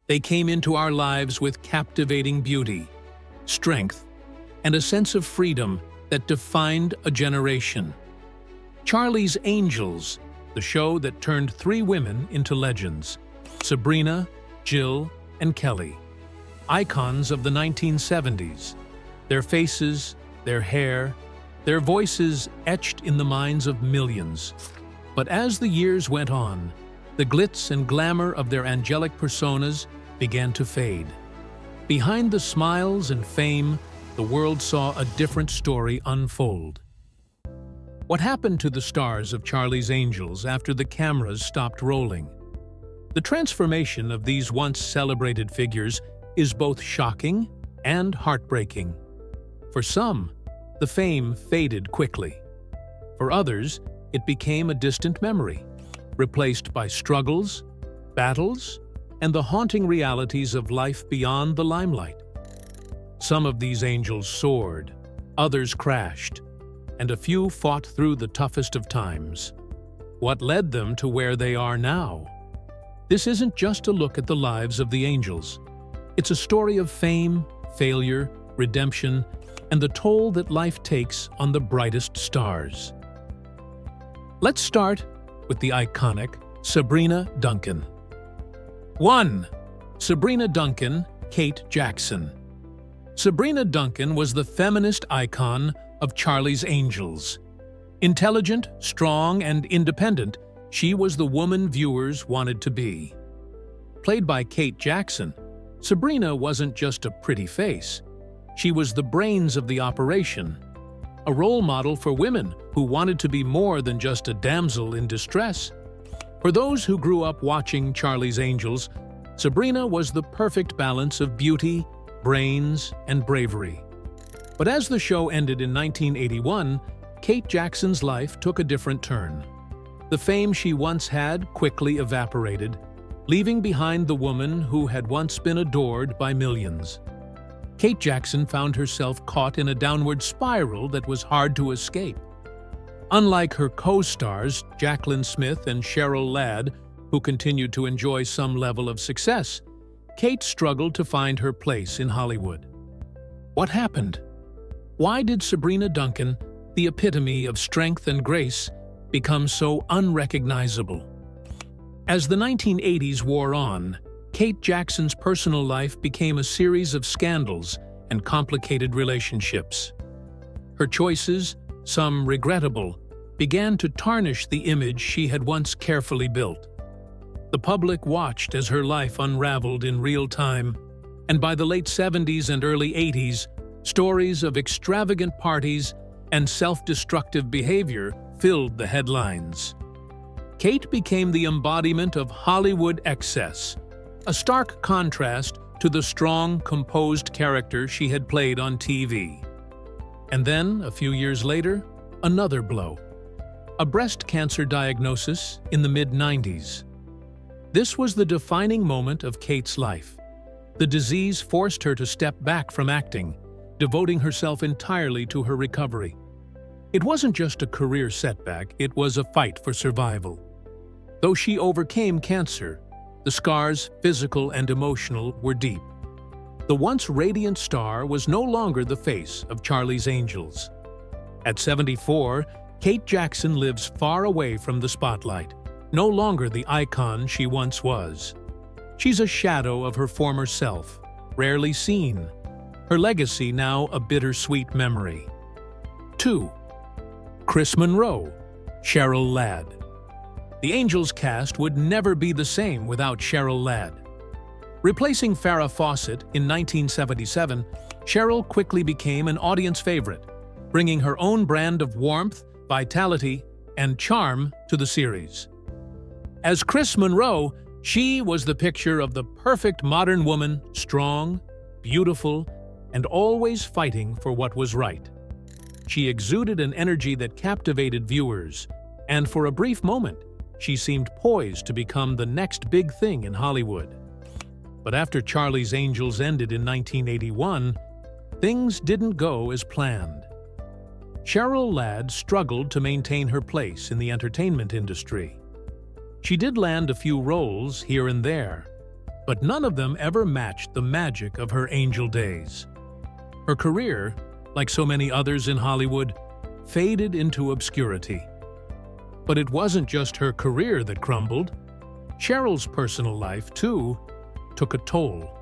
They came into our lives with captivating beauty, strength, and a sense of freedom that defined a generation. Charlie's Angels, the show that turned three women into legends: Sabrina, Jill, and Kelly. Icons of the 1970s. Their faces, their hair, their voices etched in the minds of millions. But as the years went on, the glitz and glamour of their angelic personas began to fade. Behind the smiles and fame, the world saw a different story unfold. What happened to the stars of Charlie's Angels after the cameras stopped rolling? The transformation of these once celebrated figures is both shocking and heartbreaking. For some, the fame faded quickly. For others, it became a distant memory, replaced by struggles, battles, and the haunting realities of life beyond the limelight. Some of these angels soared, others crashed, and a few fought through the toughest of times. What led them to where they are now? This isn't just a look at the lives of the angels. It's a story of fame, failure, redemption, and the toll that life takes on the brightest stars. Let's start with the iconic Sabrina Duncan. 1. Sabrina Duncan, Kate Jackson. Sabrina Duncan was the feminist icon of Charlie's Angels. Intelligent, strong, and independent, she was the woman viewers wanted to be. Played by Kate Jackson, Sabrina wasn't just a pretty face. She was the brains of the operation, a role model for women who wanted to be more than just a damsel in distress. For those who grew up watching Charlie's Angels, Sabrina was the perfect balance of beauty, brains, and bravery. But as the show ended in 1981, Kate Jackson's life took a different turn. The fame she once had quickly evaporated, leaving behind the woman who had once been adored by millions. Kate Jackson found herself caught in a downward spiral that was hard to escape. Unlike her co-stars, Jaclyn Smith and Cheryl Ladd, who continued to enjoy some level of success, Kate struggled to find her place in Hollywood. What happened? Why did Sabrina Duncan, the epitome of strength and grace, become so unrecognizable? As the 1980s wore on, Kate Jackson's personal life became a series of scandals and complicated relationships. Her choices, some regrettable, began to tarnish the image she had once carefully built. The public watched as her life unraveled in real time, and by the late 70s and early 80s, stories of extravagant parties and self-destructive behavior filled the headlines. Kate became the embodiment of Hollywood excess, a stark contrast to the strong, composed character she had played on TV. And then, a few years later, another blow. A breast cancer diagnosis in the mid-90s. This was the defining moment of Kate's life. The disease forced her to step back from acting, devoting herself entirely to her recovery. It wasn't just a career setback, it was a fight for survival. Though she overcame cancer, the scars, physical and emotional, were deep. The once radiant star was no longer the face of Charlie's Angels. At 74, Kate Jackson lives far away from the spotlight, no longer the icon she once was. She's a shadow of her former self, rarely seen. Her legacy now a bittersweet memory. 2. Chris Monroe, Cheryl Ladd. The Angels cast would never be the same without Cheryl Ladd. Replacing Farrah Fawcett in 1977, Cheryl quickly became an audience favorite, bringing her own brand of warmth, vitality, and charm to the series. As Chris Monroe, she was the picture of the perfect modern woman, strong, beautiful, and always fighting for what was right. She exuded an energy that captivated viewers, and for a brief moment, she seemed poised to become the next big thing in Hollywood. But after Charlie's Angels ended in 1981, things didn't go as planned. Cheryl Ladd struggled to maintain her place in the entertainment industry. She did land a few roles here and there, but none of them ever matched the magic of her angel days. Her career, like so many others in Hollywood, faded into obscurity. But it wasn't just her career that crumbled. Cheryl's personal life, too, took a toll.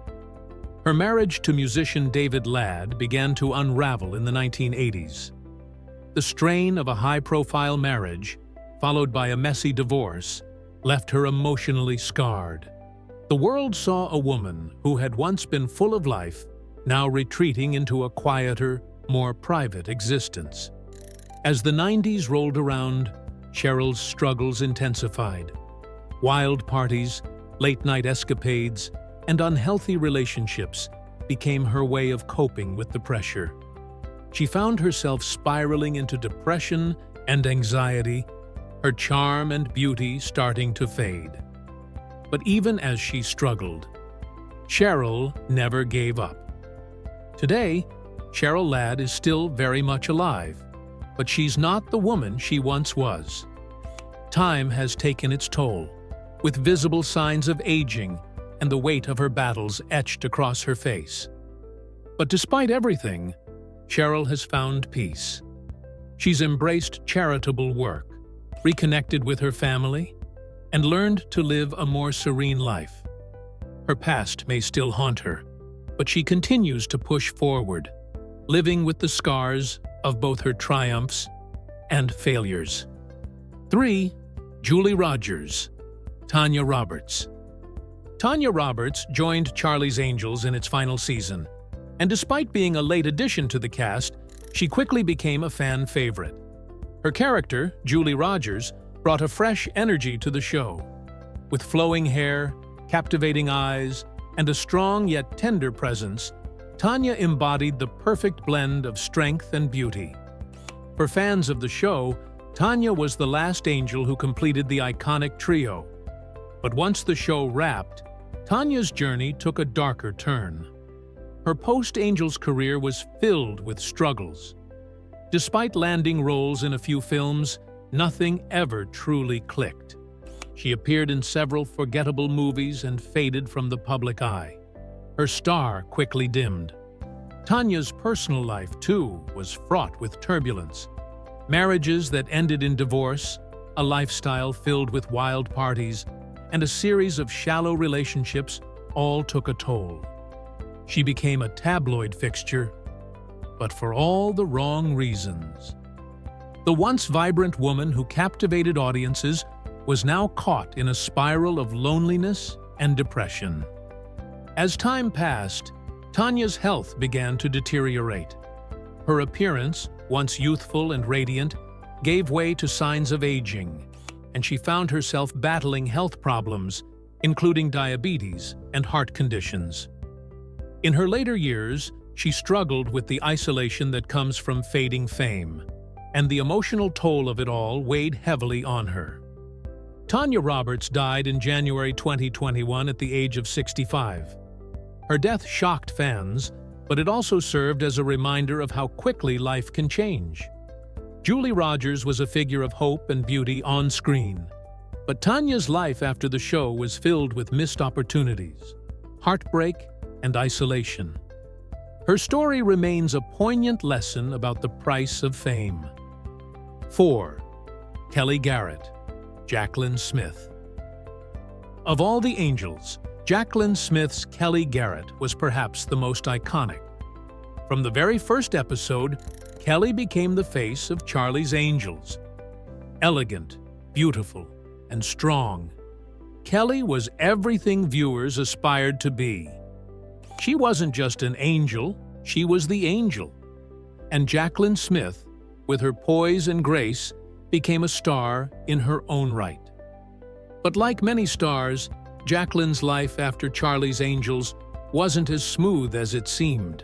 Her marriage to musician David Ladd began to unravel in the 1980s. The strain of a high-profile marriage, followed by a messy divorce, left her emotionally scarred. The world saw a woman who had once been full of life, now retreating into a quieter, more private existence. As the 90s rolled around, Cheryl's struggles intensified. Wild parties, late-night escapades, and unhealthy relationships became her way of coping with the pressure. She found herself spiraling into depression and anxiety, her charm and beauty starting to fade. But even as she struggled, Cheryl never gave up. Today, Cheryl Ladd is still very much alive, but she's not the woman she once was. Time has taken its toll, with visible signs of aging and the weight of her battles etched across her face. But despite everything, Cheryl has found peace. She's embraced charitable work, reconnected with her family, and learned to live a more serene life. Her past may still haunt her, but she continues to push forward, living with the scars of both her triumphs and failures. 3. Julie Rogers, Tanya Roberts. Tanya Roberts joined Charlie's Angels in its final season, and despite being a late addition to the cast, she quickly became a fan favorite. Her character, Julie Rogers, brought a fresh energy to the show. With flowing hair, captivating eyes, and a strong yet tender presence, Tanya embodied the perfect blend of strength and beauty. For fans of the show, Tanya was the last angel who completed the iconic trio. But once the show wrapped, Tanya's journey took a darker turn. Her post-Angels career was filled with struggles. Despite landing roles in a few films, nothing ever truly clicked. She appeared in several forgettable movies and faded from the public eye. Her star quickly dimmed. Tanya's personal life, too, was fraught with turbulence. Marriages that ended in divorce, a lifestyle filled with wild parties, and a series of shallow relationships all took a toll. She became a tabloid fixture, but for all the wrong reasons. The once vibrant woman who captivated audiences was now caught in a spiral of loneliness and depression. As time passed, Tanya's health began to deteriorate. Her appearance, once youthful and radiant, gave way to signs of aging, and she found herself battling health problems, including diabetes and heart conditions. In her later years, she struggled with the isolation that comes from fading fame, and the emotional toll of it all weighed heavily on her. Tanya Roberts died in January 2021 at the age of 65. Her death shocked fans, but it also served as a reminder of how quickly life can change. Julie Rogers was a figure of hope and beauty on screen, but Tanya's life after the show was filled with missed opportunities, heartbreak, and isolation. Her story remains a poignant lesson about the price of fame. 4. Kelly Garrett, Jaclyn Smith. Of all the Angels, Jaclyn Smith's Kelly Garrett was perhaps the most iconic. From the very first episode, Kelly became the face of Charlie's Angels. Elegant, beautiful, and strong, Kelly was everything viewers aspired to be. She wasn't just an angel, she was the angel. And Jaclyn Smith, with her poise and grace, became a star in her own right. But like many stars, Jaclyn's life after Charlie's Angels wasn't as smooth as it seemed.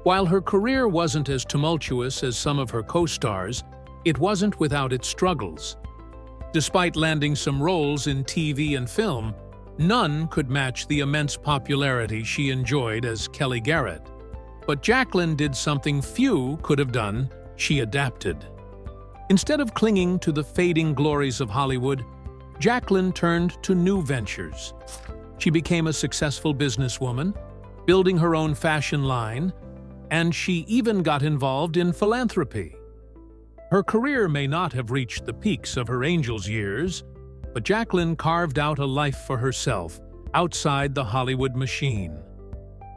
While her career wasn't as tumultuous as some of her co-stars, it wasn't without its struggles. Despite landing some roles in TV and film, none could match the immense popularity she enjoyed as Kelly Garrett. But Jaclyn did something few could have done: she adapted. Instead of clinging to the fading glories of Hollywood, Jaclyn turned to new ventures. She became a successful businesswoman, building her own fashion line, and she even got involved in philanthropy. Her career may not have reached the peaks of her Angels years, but Jaclyn carved out a life for herself outside the Hollywood machine.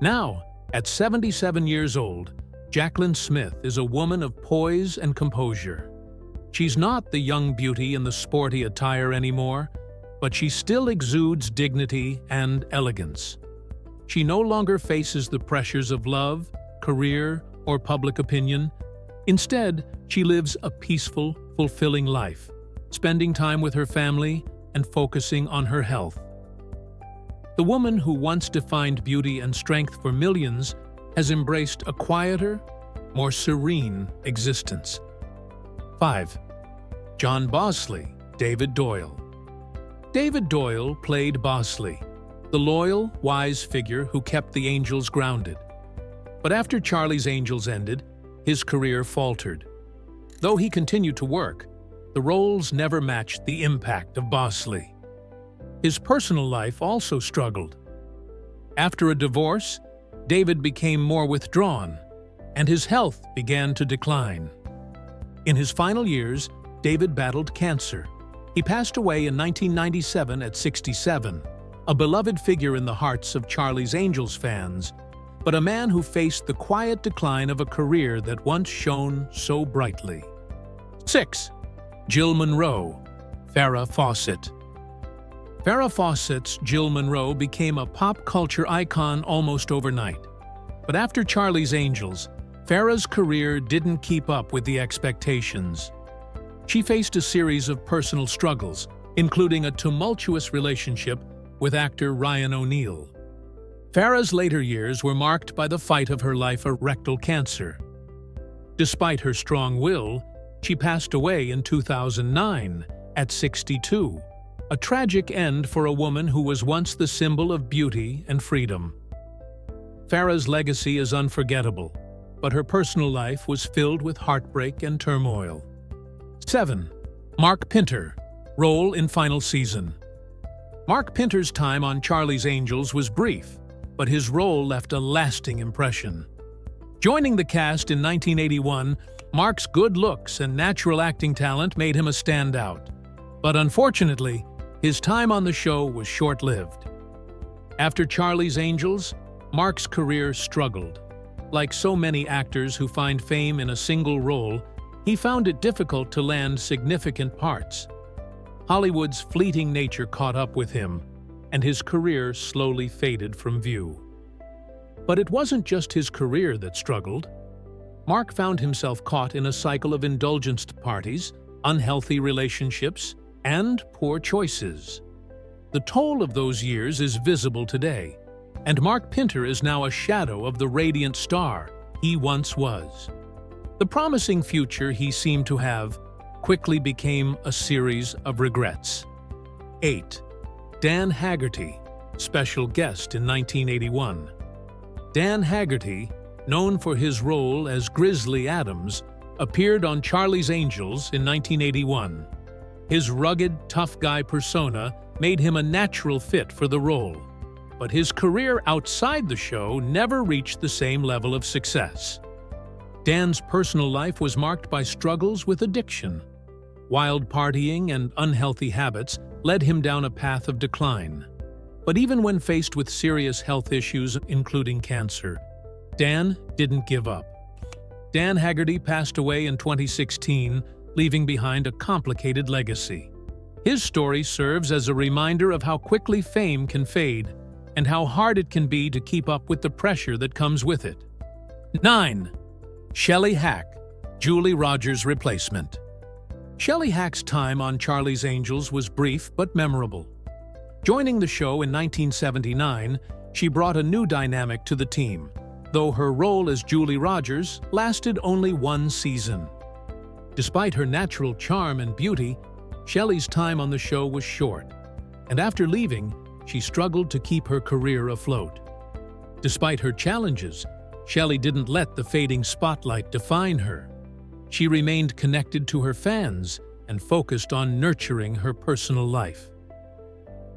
Now, at 77 years old, Jaclyn Smith is a woman of poise and composure. She's not the young beauty in the sporty attire anymore, but she still exudes dignity and elegance. She no longer faces the pressures of love, career, or public opinion. Instead, she lives a peaceful, fulfilling life, spending time with her family and focusing on her health. The woman who once defined beauty and strength for millions has embraced a quieter, more serene existence. 5. John Bosley, David Doyle. David Doyle played Bosley, the loyal, wise figure who kept the Angels grounded. But after Charlie's Angels ended, his career faltered. Though he continued to work, the roles never matched the impact of Bosley. His personal life also struggled. After a divorce, David became more withdrawn, and his health began to decline. In his final years, David battled cancer. He passed away in 1997 at 67, a beloved figure in the hearts of Charlie's Angels fans, but a man who faced the quiet decline of a career that once shone so brightly. 6. Jill Monroe, Farrah Fawcett. Farrah Fawcett's Jill Monroe became a pop culture icon almost overnight. But after Charlie's Angels, Farrah's career didn't keep up with the expectations. She faced a series of personal struggles, including a tumultuous relationship with actor Ryan O'Neal. Farrah's later years were marked by the fight of her life of rectal cancer. Despite her strong will, she passed away in 2009 at 62, a tragic end for a woman who was once the symbol of beauty and freedom. Farrah's legacy is unforgettable, but her personal life was filled with heartbreak and turmoil. 7. Mark Pinter, role in final season. Mark Pinter's time on Charlie's Angels was brief, but his role left a lasting impression. Joining the cast in 1981, Mark's good looks and natural acting talent made him a standout. But unfortunately, his time on the show was short-lived. After Charlie's Angels, Mark's career struggled. Like so many actors who find fame in a single role, he found it difficult to land significant parts. Hollywood's fleeting nature caught up with him, and his career slowly faded from view. But it wasn't just his career that struggled. Mark found himself caught in a cycle of indulgence parties, unhealthy relationships, and poor choices. The toll of those years is visible today, and Mark Pinter is now a shadow of the radiant star he once was. The promising future he seemed to have quickly became a series of regrets. 8. Dan Hagerty, special guest in 1981. Dan Hagerty, known for his role as Grizzly Adams, appeared on Charlie's Angels in 1981. His rugged, tough guy persona made him a natural fit for the role, but his career outside the show never reached the same level of success. Dan's personal life was marked by struggles with addiction. Wild partying and unhealthy habits led him down a path of decline. But even when faced with serious health issues, including cancer, Dan didn't give up. Dan Hagerty passed away in 2016, leaving behind a complicated legacy. His story serves as a reminder of how quickly fame can fade and how hard it can be to keep up with the pressure that comes with it. 9. Shelly Hack, Julie Rogers' replacement. Shelly Hack's time on Charlie's Angels was brief but memorable. Joining the show in 1979, she brought a new dynamic to the team, though her role as Julie Rogers lasted only one season. Despite her natural charm and beauty, Shelly's time on the show was short, and after leaving, she struggled to keep her career afloat. Despite her challenges, Shelly didn't let the fading spotlight define her. She remained connected to her fans and focused on nurturing her personal life.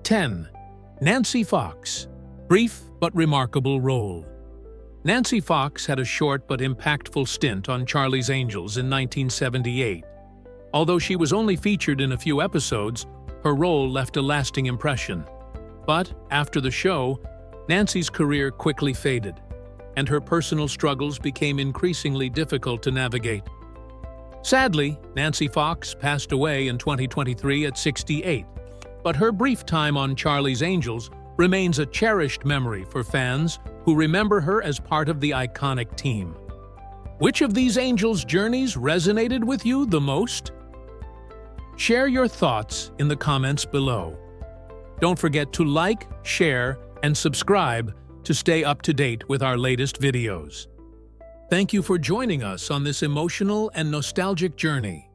10. Nancy Fox. Brief but remarkable role. Nancy Fox had a short but impactful stint on Charlie's Angels in 1978. Although she was only featured in a few episodes, her role left a lasting impression. But after the show, Nancy's career quickly faded, and her personal struggles became increasingly difficult to navigate. Sadly, Nancy Fox passed away in 2023 at 68, but her brief time on Charlie's Angels remains a cherished memory for fans who remember her as part of the iconic team. Which of these Angels' journeys resonated with you the most? Share your thoughts in the comments below. Don't forget to like, share, and subscribe to stay up to date with our latest videos. Thank you for joining us on this emotional and nostalgic journey.